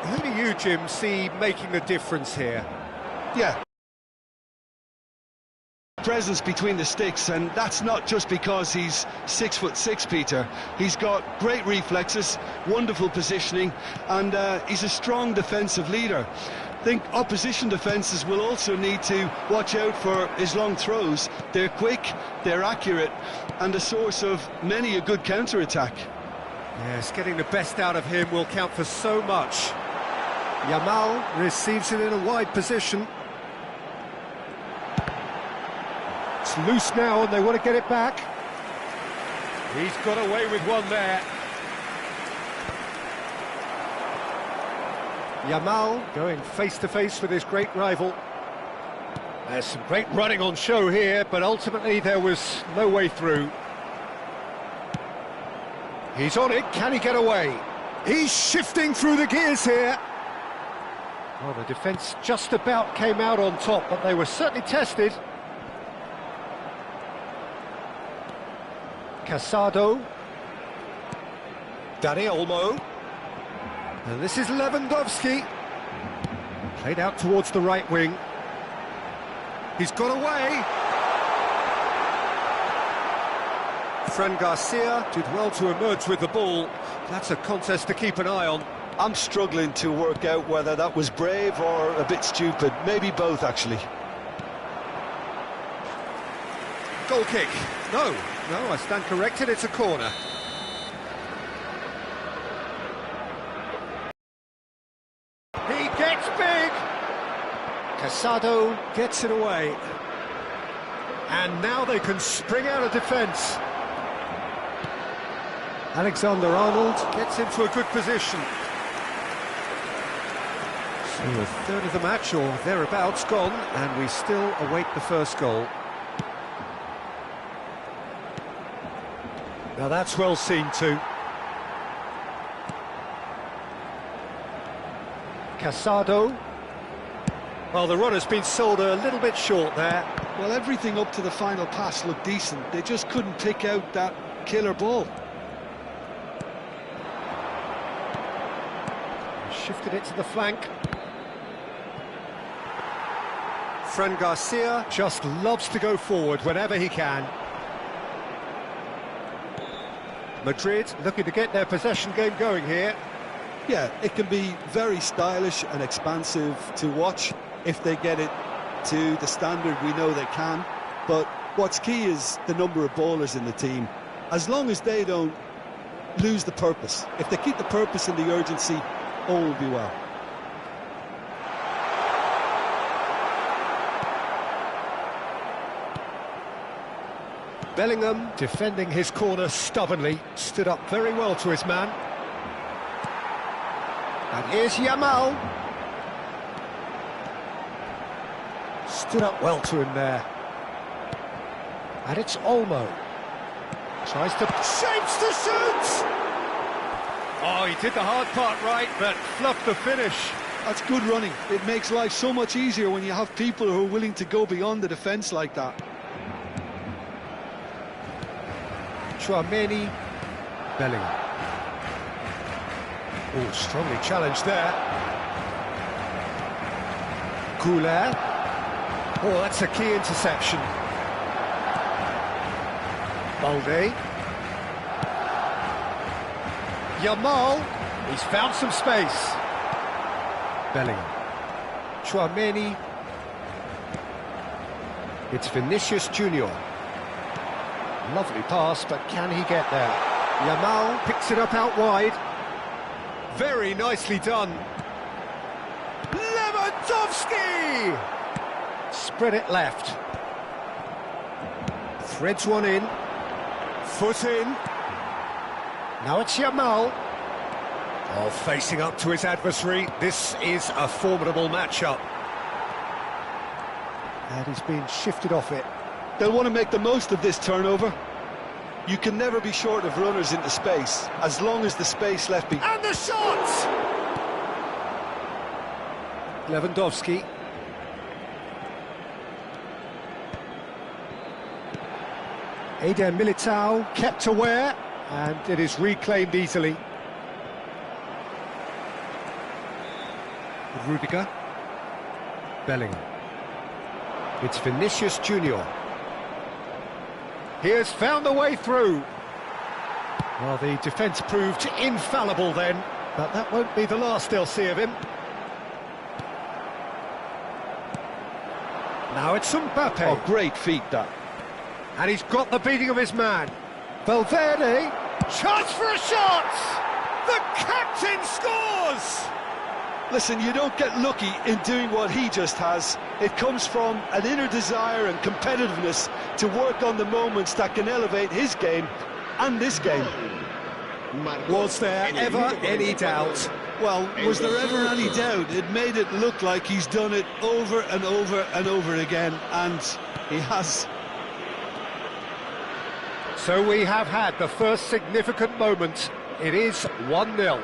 Who do you, Jim, see making the difference here? Yeah. Presence between the sticks, and that's not just because he's 6'6", Peter. He's got great reflexes, wonderful positioning, and he's a strong defensive leader. I think opposition defences will also need to watch out for his long throws. They're quick, they're accurate, and a source of many a good counter-attack. Yes, getting the best out of him will count for so much. Yamal receives it in a wide position. It's loose now and they want to get it back. He's got away with one there. Yamal going face-to-face with his great rival. There's some great running on show here, but ultimately there was no way through. He's on it, can he get away? He's shifting through the gears here. Well, the defence just about came out on top, but they were certainly tested. Casado. Dani Olmo. And this is Lewandowski. Played out towards the right wing. He's got away. Fran Garcia did well to emerge with the ball. That's a contest to keep an eye on. I'm struggling to work out whether that was brave or a bit stupid. Maybe both, actually. Goal kick. No, I stand corrected, it's a corner. He gets big! Casado gets it away. And now they can spring out of defence. Alexander-Arnold gets into a good position. So a third of the match, or thereabouts, gone, and we still await the first goal. Now that's well seen too. Casado. Well, the runner's been sold a little bit short there. Well, everything up to the final pass looked decent. They just couldn't pick out that killer ball. Shifted it to the flank. Fran Garcia just loves to go forward whenever he can. Madrid looking to get their possession game going here. Yeah, it can be very stylish and expansive to watch if they get it to the standard we know they can. But what's key is the number of ballers in the team. As long as they don't lose the purpose, if they keep the purpose and the urgency, all will be well. Bellingham defending his corner stubbornly, stood up very well to his man. And here's Yamal. Stood up well to him there. And it's Olmo. Tries to... shapes to shoot! Oh, he did the hard part right, but fluffed the finish. That's good running. It makes life so much easier when you have people who are willing to go beyond the defence like that. Tchouaméni, Bellingham. Oh, strongly challenged there. Goulet. Oh, that's a key interception. Balde. Yamal. He's found some space. Bellingham. Tchouaméni. It's Vinicius Junior. Lovely pass, but can he get there? Yamal picks it up out wide. Very nicely done. Lewandowski! Spread it left. Threads one in. Foot in. Now it's Yamal. Oh, facing up to his adversary. This is a formidable matchup. And he's been shifted off it. They'll want to make the most of this turnover. You can never be short of runners into space, as long as the space left behind. And the shot! Lewandowski. Eder Militao kept aware, and it is reclaimed easily. Rudiger. Bellingham. It's Vinicius Junior. He has found a way through. Well, the defence proved infallible then, but that won't be the last they'll see of him. Now it's Mbappe. Oh, great feat, that. And he's got the beating of his man. Valverde. Chance for a shot! The captain scores! Listen, you don't get lucky in doing what he just has. It comes from an inner desire and competitiveness to work on the moments that can elevate his game and this game. Was there ever any doubt? Well, was there ever any doubt? It made it look like he's done it over and over and over again, and he has. So we have had the first significant moment. It is 1-0.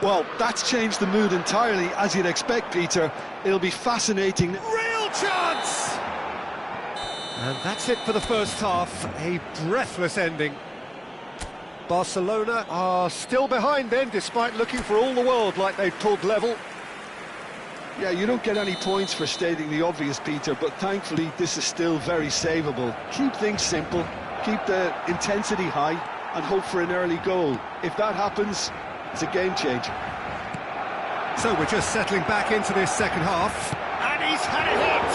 Well, that's changed the mood entirely, as you'd expect, Peter. It'll be fascinating. Real chance! And that's it for the first half. A breathless ending. Barcelona are still behind then, despite looking for all the world like they've pulled level. Yeah, you don't get any points for stating the obvious, Peter, but thankfully this is still very savable. Keep things simple, keep the intensity high, and hope for an early goal. If that happens, it's a game changer. So we're just settling back into this second half. And he's had it hit!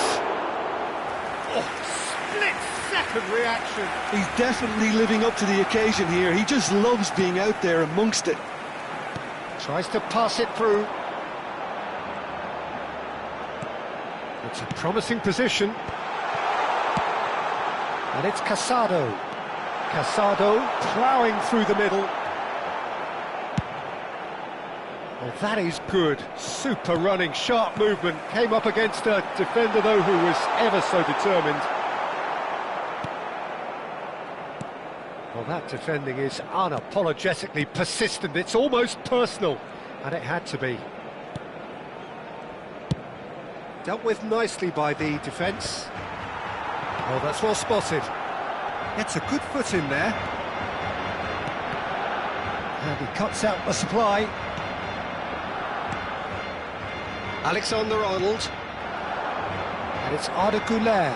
Oh, split-second reaction. He's definitely living up to the occasion here. He just loves being out there amongst it. Tries to pass it through. It's a promising position. And it's Casado. Casado ploughing through the middle. Well, that is good. Super running, sharp movement. Came up against a defender, though, who was ever so determined. Well, that defending is unapologetically persistent. It's almost personal, and it had to be. Dealt with nicely by the defence. Oh, that's well spotted. Gets a good foot in there. And he cuts out the supply. Alexander-Arnold. And it's Arda Güler.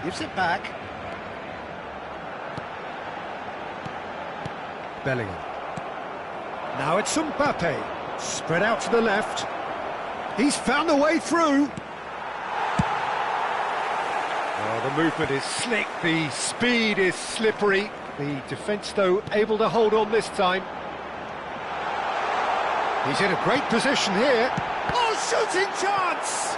Gives it back. Bellingham. Now it's Mbappe. Spread out to the left. He's found a way through. Oh, the movement is slick, the speed is slippery. The defence, though, able to hold on this time. He's in a great position here. Oh, shooting chance!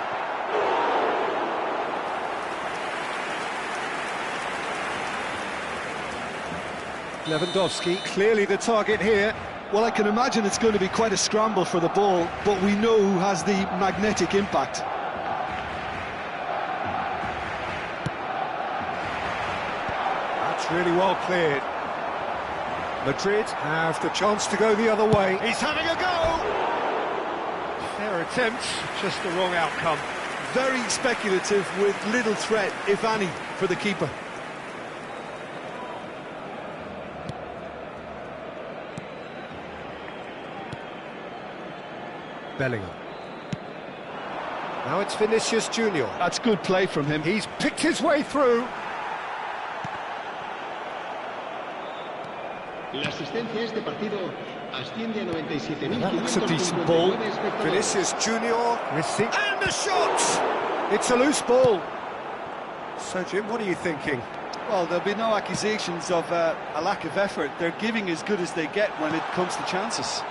Lewandowski, clearly the target here. Well, I can imagine it's going to be quite a scramble for the ball, but we know who has the magnetic impact. That's really well cleared. Madrid have the chance to go the other way. He's having a go! Fair attempt, just the wrong outcome. Very speculative with little threat, if any, for the keeper. Bellingham. Now it's Vinicius Junior. That's good play from him. He's picked his way through. La asistencia a este partido asciende a 97.000. That looks a decent ball. Vinicius Junior. Missing. And the shot! It's a loose ball. So, Jim, what are you thinking? Well, there'll be no accusations of a lack of effort. They're giving as good as they get when it comes to chances.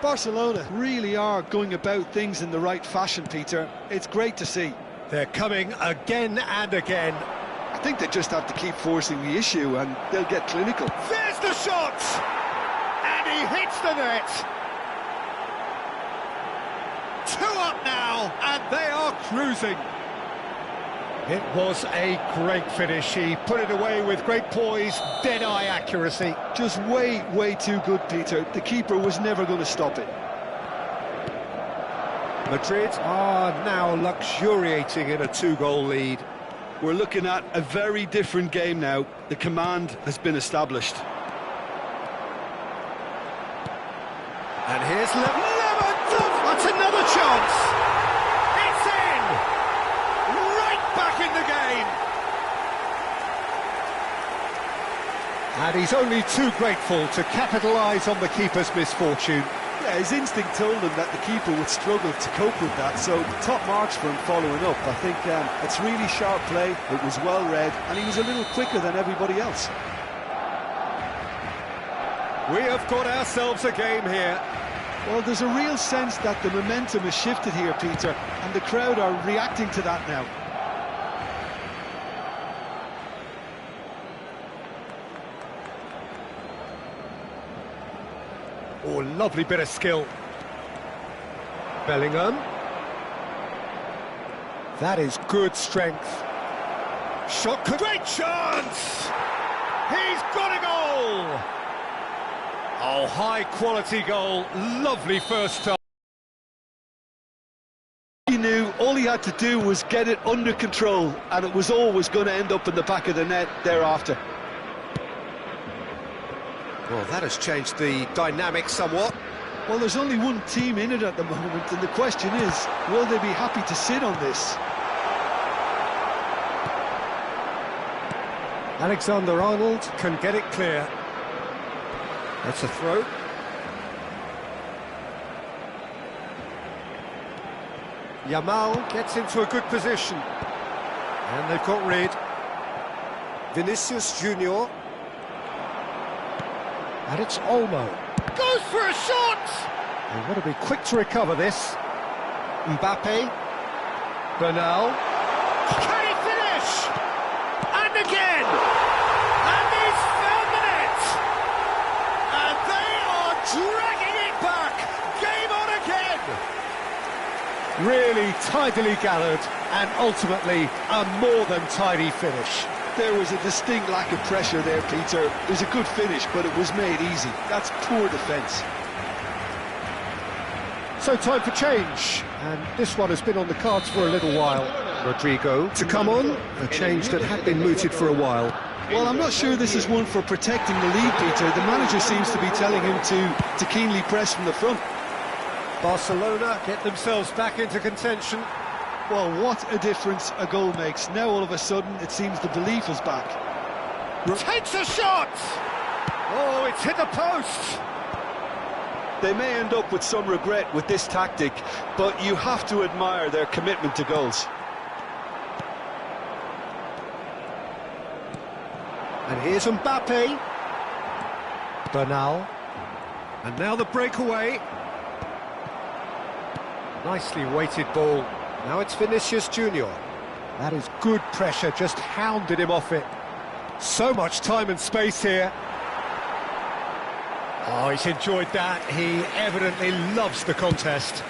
Barcelona really are going about things in the right fashion, Peter. It's great to see. They're coming again and again. I think they just have to keep forcing the issue and they'll get clinical. There's the shot! And he hits the net! 2 up now, and they are cruising. It was a great finish. He put it away with great poise, dead-eye accuracy. Just way too good, Peter. The keeper was never going to stop it. Madrid are now luxuriating in a 2-goal lead. We're looking at a very different game now. The command has been established. And here's Lewandowski. That's another chance. It's in. Right back in the game. And he's only too grateful to capitalise on the keeper's misfortune. Yeah, his instinct told him that the keeper would struggle to cope with that, so top marks for him following up. I think it's really sharp play, it was well read, and he was a little quicker than everybody else. We have got ourselves a game here. Well, there's a real sense that the momentum has shifted here, Peter, and the crowd are reacting to that now. Oh, lovely bit of skill. Bellingham. That is good strength. Shot, great chance! He's got a goal! Oh, high-quality goal. Lovely first touch. He knew all he had to do was get it under control, and it was always going to end up in the back of the net thereafter. Well, that has changed the dynamic somewhat. Well, there's only one team in it at the moment, and the question is, will they be happy to sit on this? Alexander-Arnold can get it clear. That's a throw. Yamal gets into a good position. And they've got rid. Vinicius Junior. And it's Olmo. Goes for a shot! They want to be quick to recover this. Mbappe. Bernal. Can he finish? And again! And he's found the net! And they are dragging it back! Game on again! Really tidily gathered, and ultimately a more than tidy finish. There was a distinct lack of pressure there, Peter. It was a good finish, but it was made easy. That's poor defence. So time for change, and this one has been on the cards for a little while. Rodrigo to come on, a change that had been mooted for a while. Well, I'm not sure this is one for protecting the lead, Peter. The manager seems to be telling him to keenly press from the front. Barcelona get themselves back into contention. Well, what a difference a goal makes. Now all of a sudden it seems the belief is back. Takes a shot! Oh, it's hit the post! They may end up with some regret with this tactic, but you have to admire their commitment to goals. And here's Mbappe. Bernal. And now the breakaway. Nicely weighted ball. Now it's Vinicius Junior. That is good pressure, just hounded him off it. So much time and space here. Oh, he's enjoyed that. He evidently loves the contest.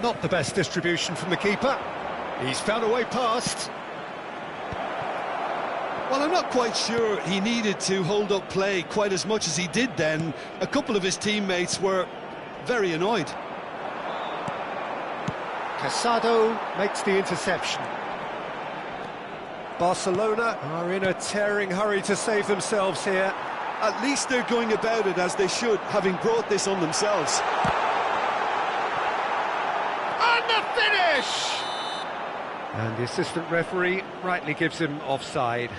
Not the best distribution from the keeper. He's found a way past. Well, I'm not quite sure he needed to hold up play quite as much as he did then. A couple of his teammates were very annoyed. Casado makes the interception. Barcelona are in a tearing hurry to save themselves here. At least they're going about it as they should, having brought this on themselves. And the finish! And the assistant referee rightly gives him offside.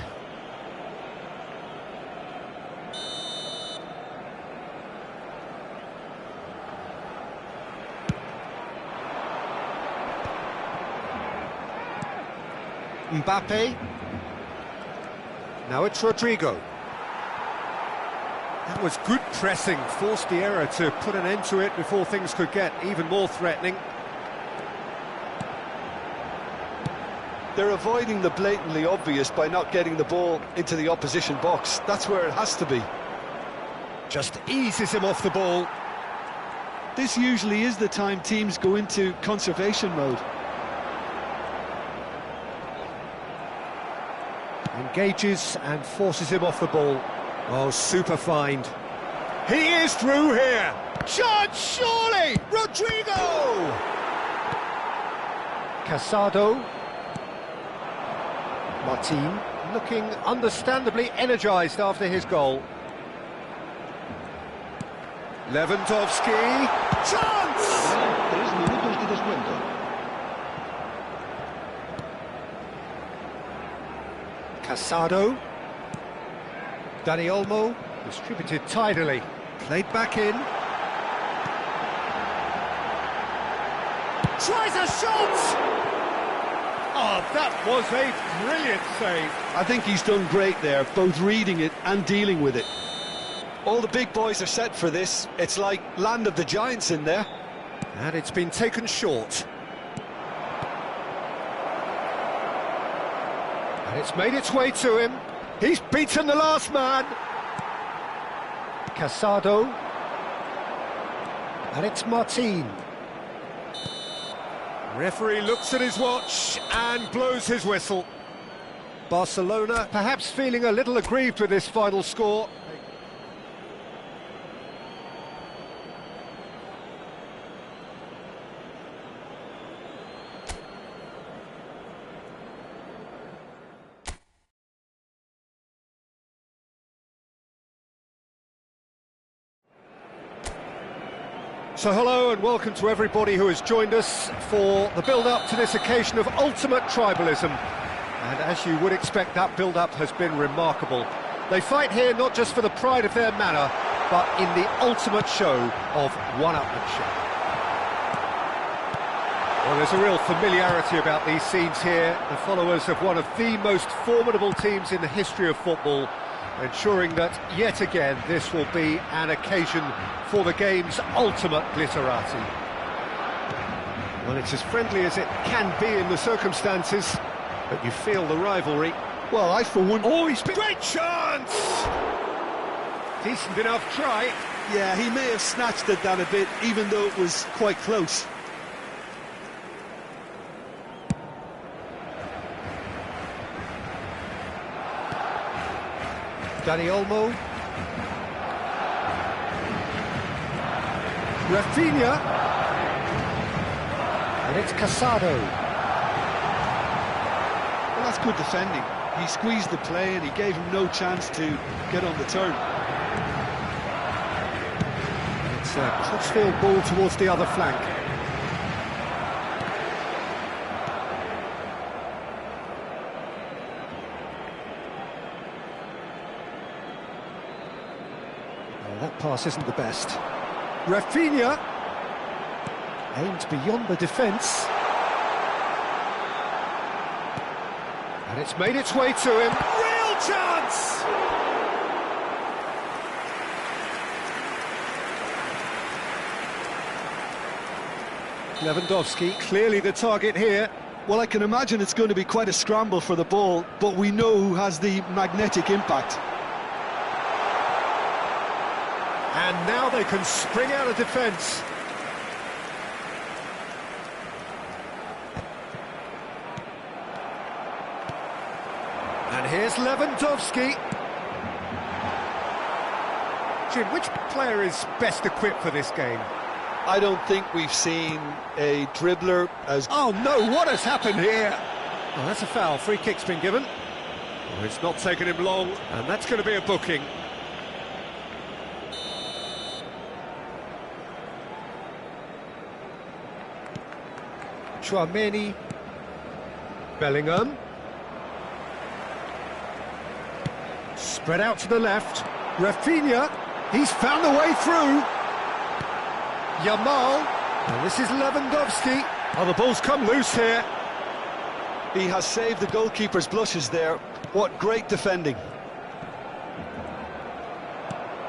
Mbappe. Now it's Rodrigo. That was good pressing, forced the error to put an end to it before things could get even more threatening. They're avoiding the blatantly obvious by not getting the ball into the opposition box. That's where it has to be. Just eases him off the ball. This usually is the time teams go into conservation mode. Engages and forces him off the ball. Oh, super find. He is through here. Chance, surely! Rodrigo! Casado. Martin looking understandably energised after his goal. Lewandowski, chance! 3 minutos de descuento. Casado, Dani Olmo, distributed tidily, played back in. Tries a shot! Oh, that was a brilliant save. I think he's done great there, both reading it and dealing with it. All the big boys are set for this. It's like land of the giants in there. And it's been taken short. And it's made its way to him. He's beaten the last man. Casado. And it's Martin. Referee looks at his watch and blows his whistle. Barcelona perhaps feeling a little aggrieved with this final score. So hello and welcome to everybody who has joined us for the build-up to this occasion of ultimate tribalism. And as you would expect, that build-up has been remarkable. They fight here not just for the pride of their manor, but in the ultimate show of one-upmanship. Well, there's a real familiarity about these scenes here. The followers of one of the most formidable teams in the history of football, ensuring that, yet again, this will be an occasion for the game's ultimate glitterati. Well, it's as friendly as it can be in the circumstances, but you feel the rivalry. Well, I for one... Oh, he's been... Great chance! Decent enough try. Yeah, he may have snatched it down a bit, even though it was quite close. Dani Olmo. Rafinha. And it's Casado. Well, that's good defending. He squeezed the play and he gave him no chance to get on the turn. It's a crossfield ball towards the other flank. That pass isn't the best. Rafinha aimed beyond the defence. And it's made its way to him. Real chance! Lewandowski, clearly the target here. Well, I can imagine it's going to be quite a scramble for the ball, but we know who has the magnetic impact. And now they can spring out of defence. And here's Lewandowski. Jim, which player is best equipped for this game? I don't think we've seen a dribbler as... Oh no, what has happened here? Oh, that's a foul. Free kick's been given. Oh, it's not taken him long, and that's going to be a booking. Chouameni, Bellingham, spread out to the left, Rafinha, he's found the way through, Yamal, and this is Lewandowski. Oh, the ball's come loose here. He has saved the goalkeeper's blushes there. What great defending.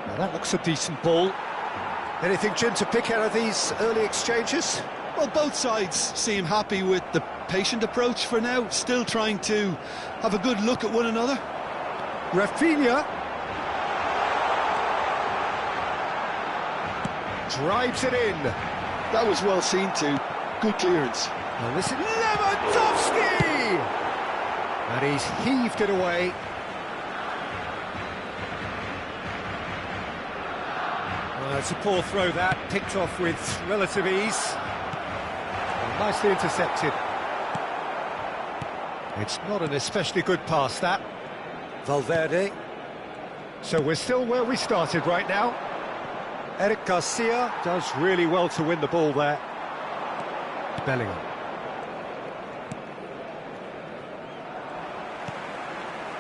Now that looks a decent ball. Anything, Jim, to pick out of these early exchanges? Well, both sides seem happy with the patient approach for now, still trying to have a good look at one another. Rafinha drives it in. That was well seen too. Good clearance. And this is Lewandowski! And he's heaved it away. Well, it's a poor throw that, picked off with relative ease. Nicely intercepted. It's not an especially good pass, that. Valverde. So we're still where we started right now. Eric Garcia does really well to win the ball there. Bellingham.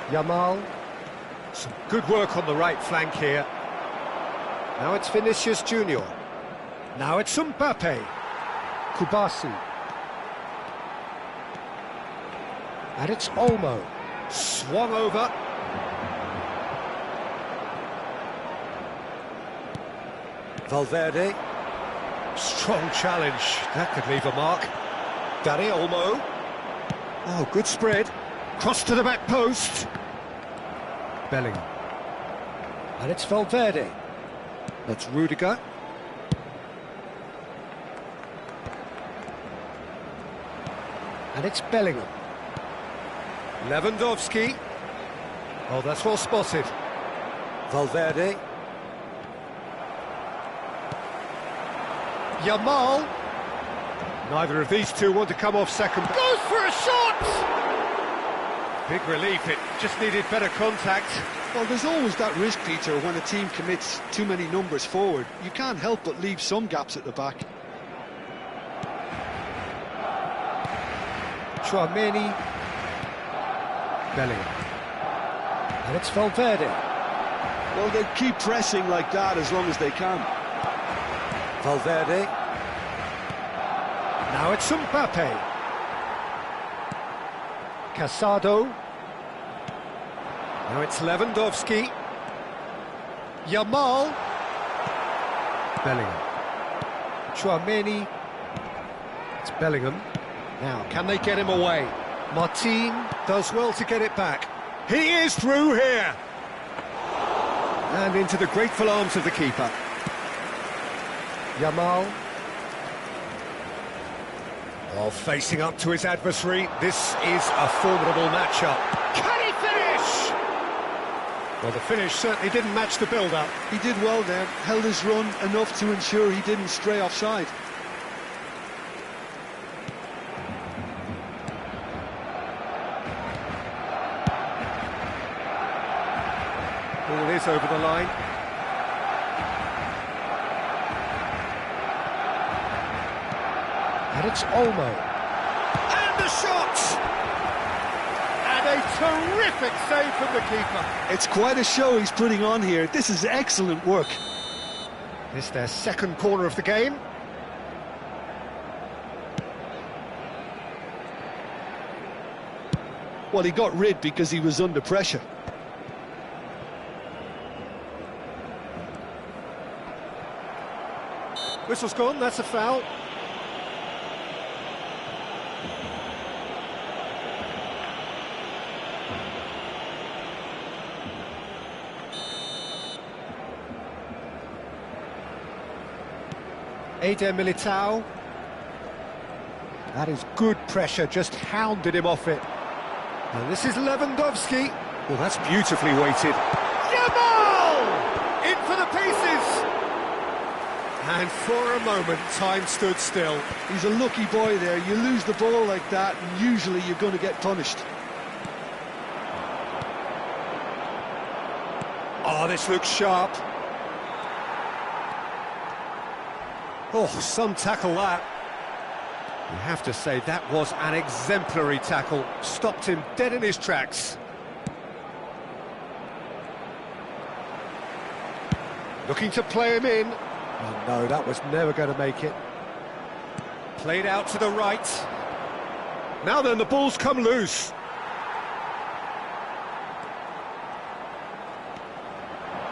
Yamal. Some good work on the right flank here. Now it's Vinicius Junior. Now it's Mbappe. Kubasi. And it's Olmo. Swung over. Valverde. Strong challenge. That could leave a mark. Dani Olmo. Oh, good spread. Cross to the back post. Bellingham. And it's Valverde. That's Rudiger. And it's Bellingham. Lewandowski. Oh, that's well spotted. Valverde. Yamal. Neither of these two want to come off second. Goes for a shot! Big relief, it just needed better contact. Well, there's always that risk, Peter, when a team commits too many numbers forward. You can't help but leave some gaps at the back. Tchouaméni. Bellingham. And it's Valverde. Well, they keep pressing like that as long as they can. Valverde. Now it's Mbappe. Casado. Now it's Lewandowski. Yamal. Bellingham. Tchouaméni. It's Bellingham. Now, can they get him away? Martin does well to get it back. He is through here! And into the grateful arms of the keeper. Yamal. Oh, facing up to his adversary, this is a formidable matchup. Can he finish? Well, the finish certainly didn't match the build-up. He did well there, held his run enough to ensure he didn't stray offside. Ball is over the line. And it's Olmo. And the shot! And a terrific save from the keeper. It's quite a show he's putting on here. This is excellent work. This is their second corner of the game. Well, he got rid because he was under pressure. Whistle's gone, that's a foul. Eder Militao. That is good pressure, just hounded him off it. And this is Lewandowski. Well, that's beautifully weighted. Yamal! In for the pieces! And for a moment, time stood still. He's a lucky boy there. You lose the ball like that, and usually you're going to get punished. Oh, this looks sharp. Oh, some tackle that. You have to say that was an exemplary tackle. Stopped him dead in his tracks. Looking to play him in. Oh no, that was never going to make it. Played out to the right. Now then, the ball's come loose.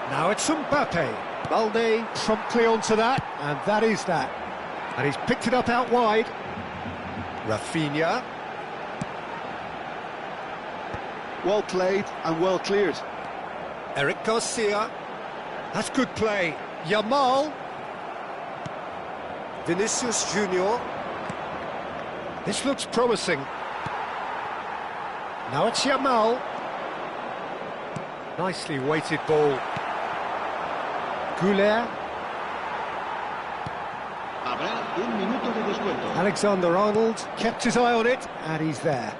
Now it's Mbappe. Balde promptly onto that, and that is that. And he's picked it up out wide. Rafinha. Well played and well cleared. Eric Garcia. That's good play. Yamal. Vinicius Junior. This looks promising. Now it's Yamal. Nicely weighted ball. Goulet. Habrá un minuto de descuento. Alexander-Arnold kept his eye on it, and he's there.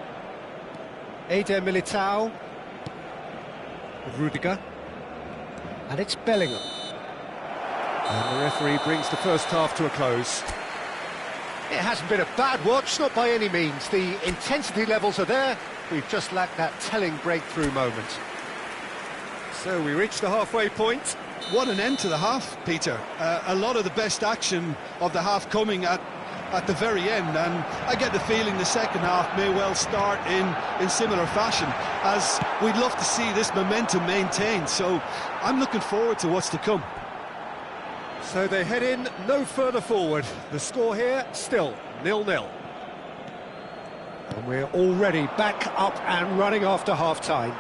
Eder Militao. Rudiger. And it's Bellingham. And the referee brings the first half to a close. It hasn't been a bad watch, not by any means. The intensity levels are there. We've just lacked that telling breakthrough moment. So we reach the halfway point. What an end to the half, Peter. A lot of the best action of the half coming at the very end, and I get the feeling the second half may well start in similar fashion, as we'd love to see this momentum maintained. So I'm looking forward to what's to come. So they head in no further forward. The score here still 0-0. And we're already back up and running after half-time.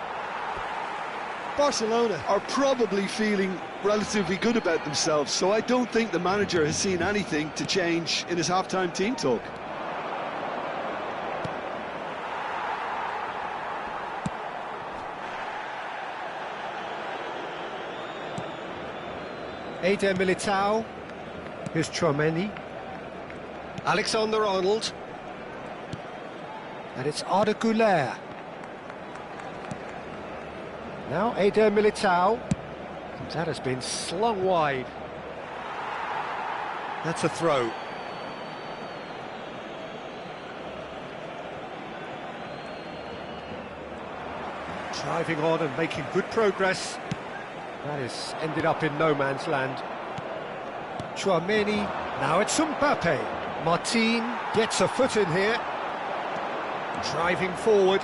Barcelona are probably feeling relatively good about themselves, so I don't think the manager has seen anything to change in his half-time team talk. Eder Militao. Here's Chouameni. Alexander-Arnold. And it's Arda Güler. Now Eder Militao. That has been slung wide. That's a throw. Driving on and making good progress. That has ended up in no man's land. Chouameni. Now it's Mbappe. Martin gets a foot in here. Driving forward.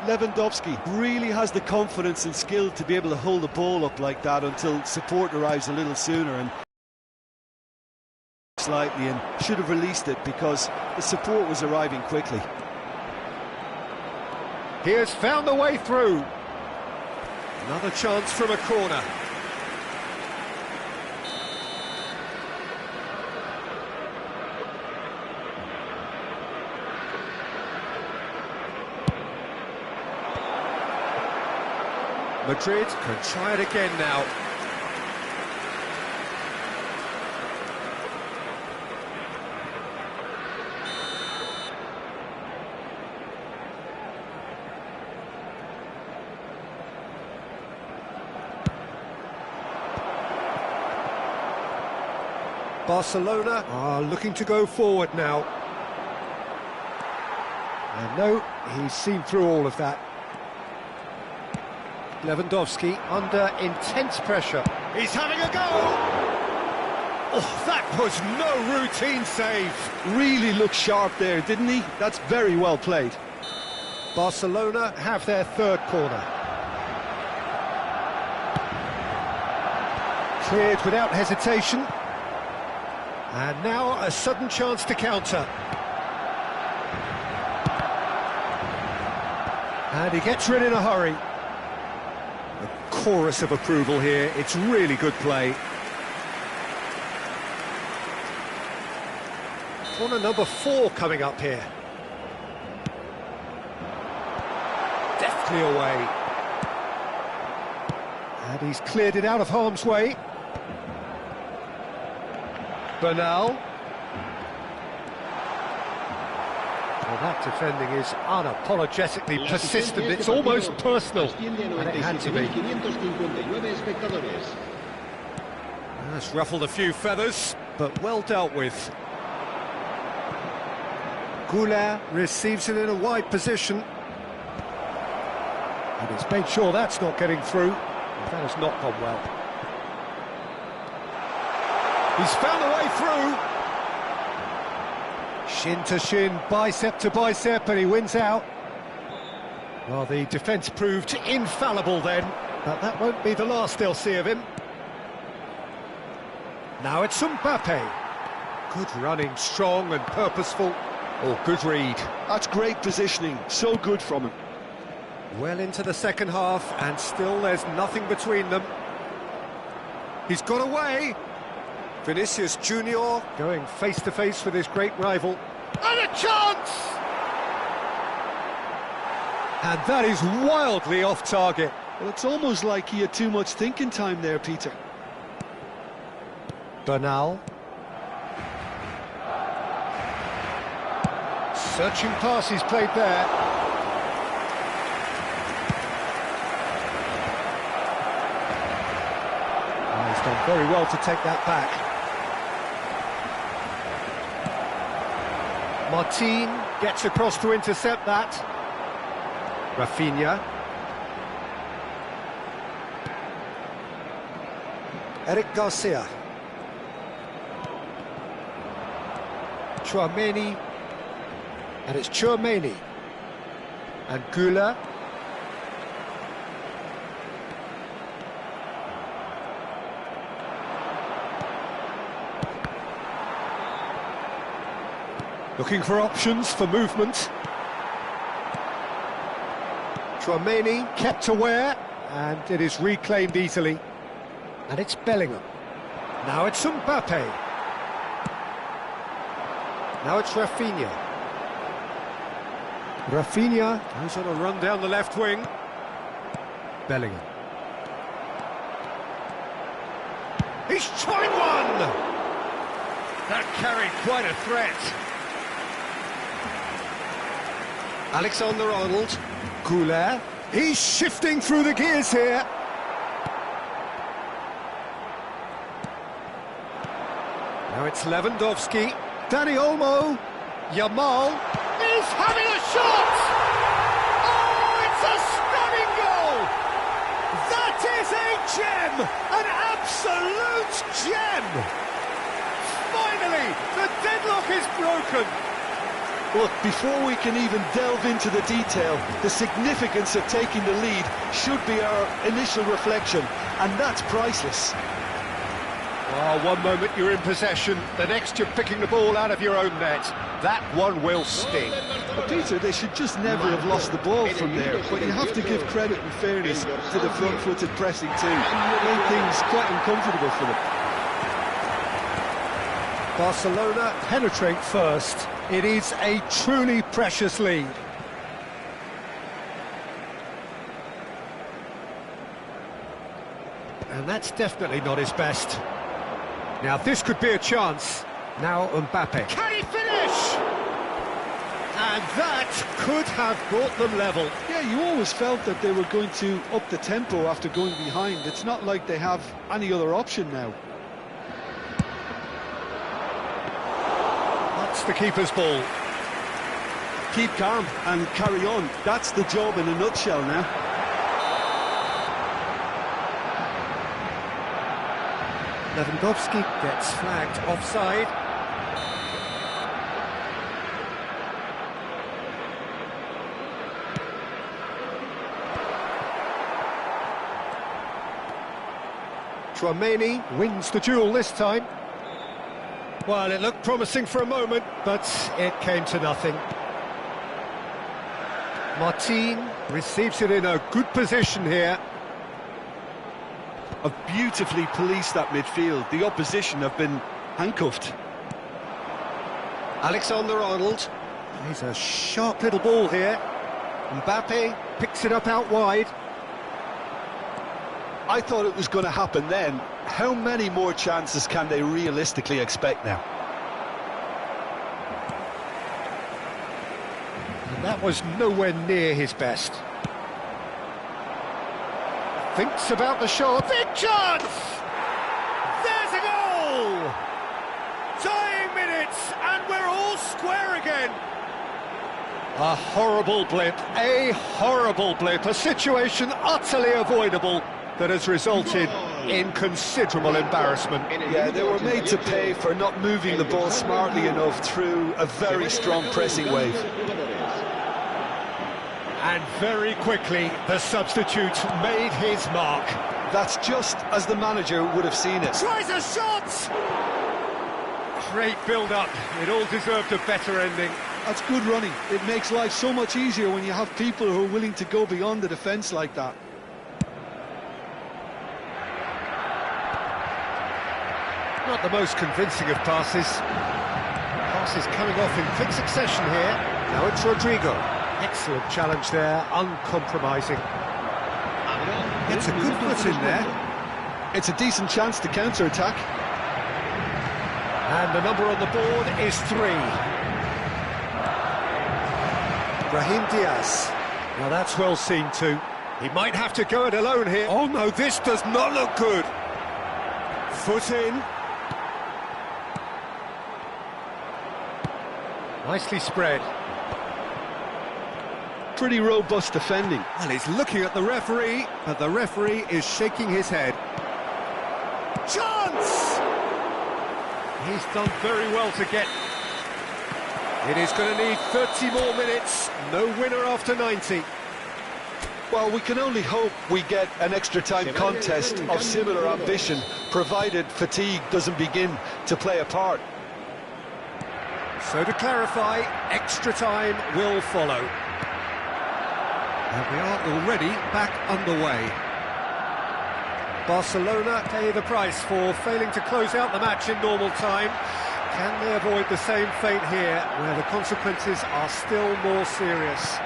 Lewandowski really has the confidence and skill to be able to hold the ball up like that until support arrives a little sooner, and slightly, and should have released it because the support was arriving quickly. He has found the way through. Another chance from a corner. Madrid can try it again now. Barcelona are looking to go forward now. And no, he's seen through all of that. Lewandowski under intense pressure. He's having a go! Oh, that was no routine save. Really looked sharp there, didn't he? That's very well played. Barcelona have their third corner. Cleared without hesitation. And now a sudden chance to counter. And he gets rid in a hurry. A chorus of approval here. It's really good play. Corner number 4 coming up here. Deftly away. And he's cleared it out of harm's way. Bernal. Well, that defending is unapologetically persistent. It's almost personal, and it had to be. That's ruffled a few feathers, but well dealt with. Güler receives it in a wide position. And he's made sure that's not getting through. That has not gone well. He's found a way through. Shin to shin, bicep to bicep, and he wins out. Well, the defence proved infallible then, but that won't be the last they'll see of him. Now it's Mbappe. Good running, strong and purposeful. Oh, good read. That's great positioning, so good from him. Well into the second half, and still there's nothing between them. He's got away. Vinicius Junior going face-to-face with his great rival. And a chance! And that is wildly off target. Well, it's almost like he had too much thinking time there, Peter. Bernal. Searching pass he's played there. He's done very well to take that back. Martin gets across to intercept that. Rafinha. Eric Garcia. Chouameni. And it's Chouameni. And Gula. Looking for options for movement. Chouameni kept aware, and it is reclaimed easily. And it's Bellingham. Now it's Mbappe. Now it's Rafinha. Rafinha, who's on a run down the left wing. Bellingham. He's tried one! That carried quite a threat. Alexander-Arnold. Goulet. He's shifting through the gears here. Now it's Lewandowski. Dani Olmo. Yamal is having a shot! Oh, it's a stunning goal! That is a gem! An absolute gem! Finally, the deadlock is broken. Look, before we can even delve into the detail, the significance of taking the lead should be our initial reflection, and that's priceless. Oh, one moment you're in possession, the next you're picking the ball out of your own net. That one will sting. But Peter, they should just never have lost the ball from there, but you have to give credit and fairness to the front-footed pressing too. Made things quite uncomfortable for them. Barcelona penetrate first. It is a truly precious lead. And that's definitely not his best. Now this could be a chance. Now Mbappe. Can he finish? And that could have brought them level. Yeah, you always felt that they were going to up the tempo after going behind. It's not like they have any other option now. That's the keeper's ball. Keep calm and carry on. That's the job in a nutshell now. Lewandowski gets flagged offside. Chouameni wins the duel this time. Well, it looked promising for a moment, but it came to nothing. Martin receives it in a good position here. Have beautifully policed that midfield. The opposition have been handcuffed. Alexander-Arnold. He's a sharp little ball here. Mbappe picks it up out wide. I thought it was going to happen then. How many more chances can they realistically expect now? And that was nowhere near his best. Thinks about the shot. Big chance! There's a goal! Dying minutes, and we're all square again. A horrible blip, a situation utterly avoidable that has resulted in considerable embarrassment. Yeah, they were made to pay for not moving the ball smartly enough through a very strong pressing wave. And very quickly, the substitute made his mark. That's just as the manager would have seen it. Tries a shot! Great build-up. It all deserved a better ending. That's good running. It makes life so much easier when you have people who are willing to go beyond the defence like that. Not the most convincing of passes. Passes coming off in quick succession here. Now it's Rodrigo. Excellent challenge there, uncompromising. Gets a good foot in there. It's a decent chance to counter-attack. And the number on the board is 3. Brahim Diaz. Now that's well seen too. He might have to go it alone here. Oh no, this does not look good. foot in. Nicely spread. Pretty robust defending. Well, he's looking at the referee, but the referee is shaking his head. Chance! He's done very well to get... It is going to need 30 more minutes. No winner after 90. Well, we can only hope we get an extra time contest of similar ambition, provided fatigue doesn't begin to play a part. So to clarify, extra time will follow. And we are already back underway. Barcelona pay the price for failing to close out the match in normal time. Can they avoid the same fate here, where the consequences are still more serious?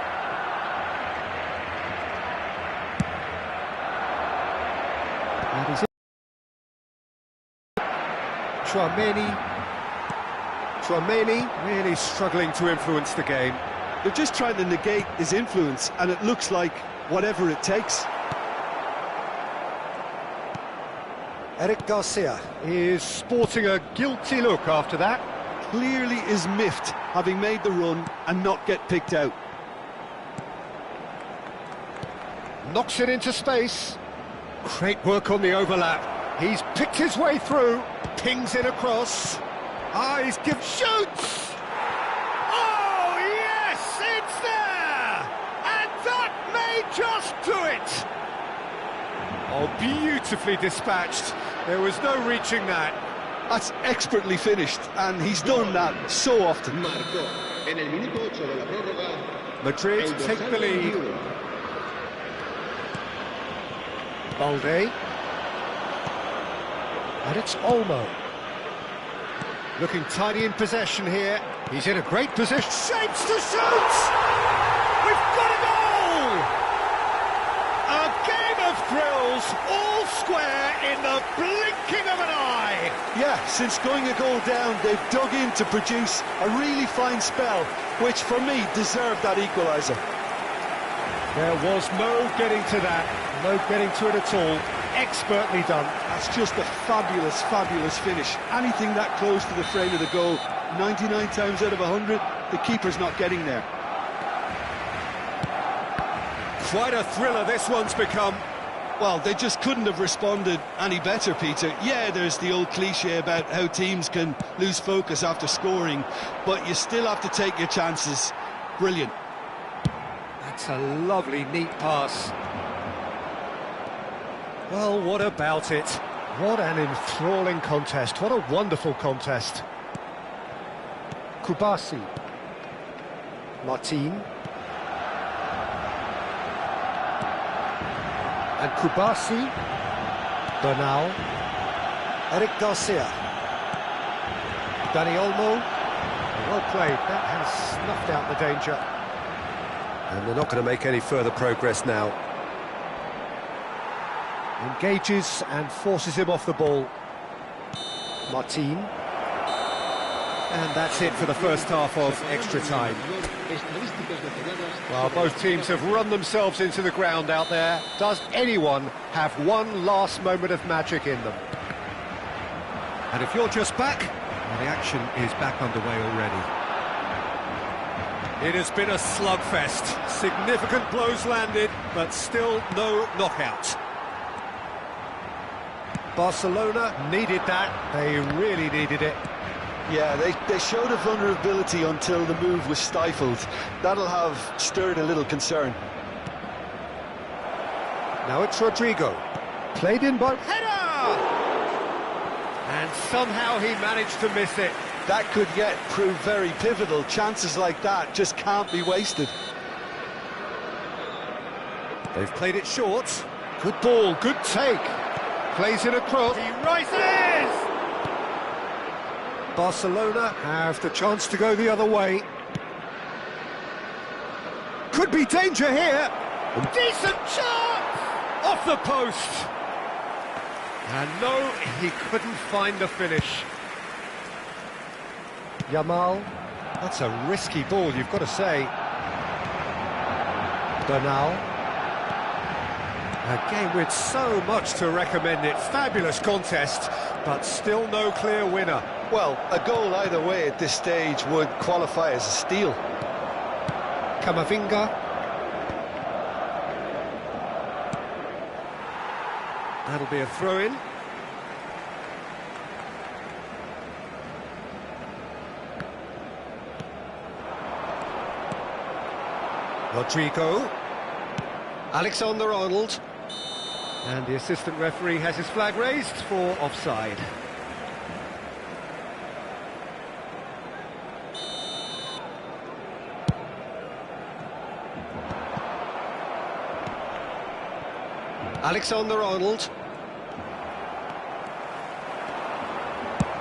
That is it. Tchouaméni really struggling to influence the game. They're just trying to negate his influence, and it looks like whatever it takes. Eric Garcia is sporting a guilty look after that. Clearly is miffed, having made the run and not get picked out. Knocks it into space. Great work on the overlap. He's picked his way through. Pings it across. Shoots! Oh, yes, it's there! And that may just do it! Oh, beautifully dispatched. There was no reaching that. That's expertly finished, and he's done that so often. Madrid take the lead. Balde. And it's Olmo. Looking tidy in possession here. He's in a great position. Shapes to shoot! We've got a goal! A game of thrills, all square in the blinking of an eye. Yeah, since going a goal down, they've dug in to produce a really fine spell, which for me deserved that equaliser. There was no getting to that, no getting to it at all. Expertly done. That's just a fabulous, fabulous finish. Anything that close to the frame of the goal, 99 times out of 100, the keeper's not getting there. Quite a thriller this one's become. Well, they just couldn't have responded any better, Peter. Yeah, there's the old cliche about how teams can lose focus after scoring, but you still have to take your chances. Brilliant. That's a lovely, neat pass. Well, what about it? What an enthralling contest. What a wonderful contest. Kubasi. Martin. And Kubasi. Bernal. Eric Garcia. Dani Olmo. Well played. That has snuffed out the danger. And they're not going to make any further progress now. Engages and forces him off the ball. Martin. And that's it for the first half of extra time. Well, both teams have run themselves into the ground out there. Does anyone have one last moment of magic in them? And if you're just back, well, the action is back underway already. It has been a slugfest. Significant blows landed, but still no knockout. Barcelona needed that. They really needed it. Yeah, they showed a vulnerability until the move was stifled. That'll have stirred a little concern. Now it's Rodrigo. Played in by... Header! And somehow he managed to miss it. That could yet prove very pivotal. Chances like that just can't be wasted. They've played it short. Good ball, good take. Plays it across. He rises! Barcelona have the chance to go the other way. Could be danger here. Decent chance! Off the post. And no, he couldn't find the finish. Yamal. That's a risky ball, you've got to say. Bernal. A game with so much to recommend it. Fabulous contest, but still no clear winner. Well, a goal either way at this stage would qualify as a steal. Camavinga. That'll be a throw-in. Rodrigo. Alexander-Arnold. And the assistant referee has his flag raised for offside. Alexander-Arnold.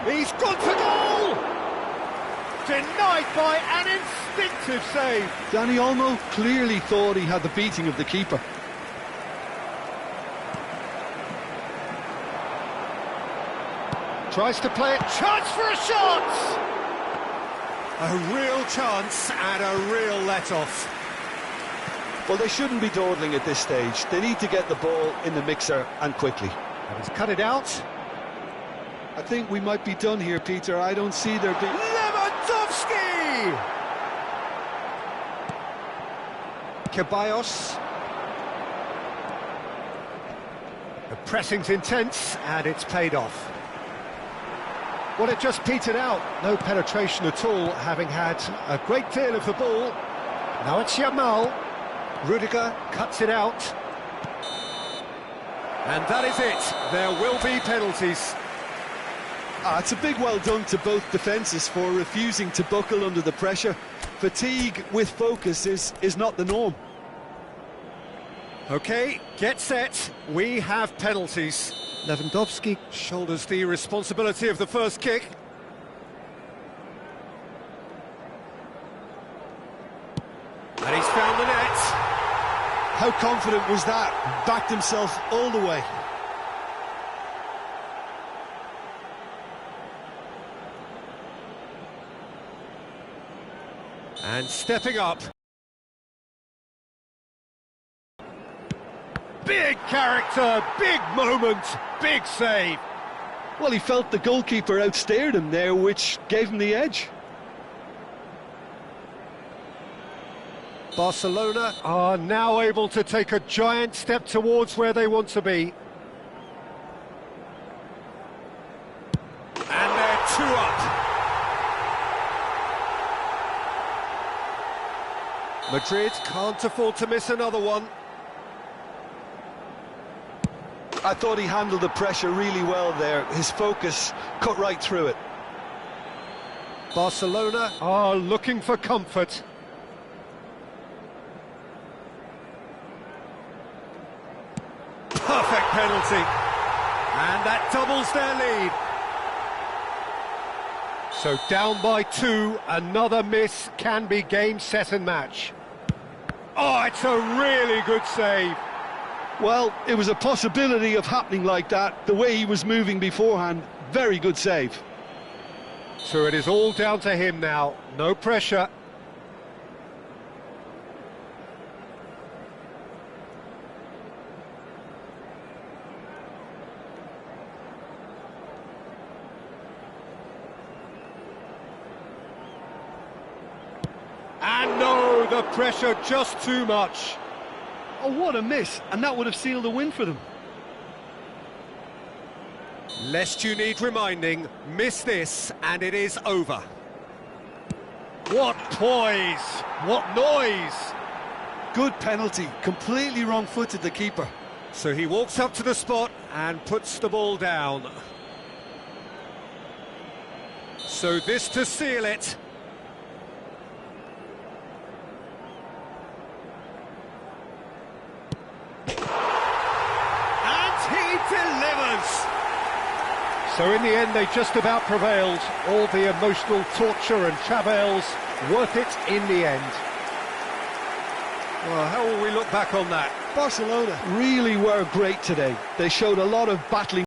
He's gone for goal! Denied by an instinctive save. Dani Olmo clearly thought he had the beating of the keeper. Tries to play it. Chance for a shot! A real chance and a real let-off. Well, they shouldn't be dawdling at this stage. They need to get the ball in the mixer and quickly. And he's cut it out. I think we might be done here, Peter. I don't see there being... Lewandowski! Ceballos. The pressing's intense and it's paid off. Well, it just petered out. No penetration at all, having had a great deal of the ball. Now it's Yamal. Rudiger cuts it out. And that is it. There will be penalties. It's a big well done to both defences for refusing to buckle under the pressure. Fatigue with focus is not the norm. OK, get set. We have penalties. Lewandowski shoulders the responsibility of the first kick. And he's found the net. How confident was that? Backed himself all the way. And stepping up. Big character, big moment, big save. Well, he felt the goalkeeper outstared him there, which gave him the edge. Barcelona are now able to take a giant step towards where they want to be. And they're 2 up. Madrid can't afford to miss another one. I thought he handled the pressure really well there. His focus cut right through it. Barcelona are looking for comfort. Perfect penalty. And that doubles their lead. So down by 2, another miss can be game, set and match. Oh, it's a really good save. Well, it was a possibility of happening like that, the way he was moving beforehand. Very good save. So it is all down to him now, no pressure. And no, the pressure just too much. Oh, what a miss, and that would have sealed the win for them. Lest you need reminding, miss this and it is over. What poise, what noise. Good penalty, completely wrong-footed the keeper. So he walks up to the spot and puts the ball down. So this to seal it. So in the end, they just about prevailed. All the emotional torture and travails, worth it in the end. Well, how will we look back on that? Barcelona really were great today. They showed a lot of battling.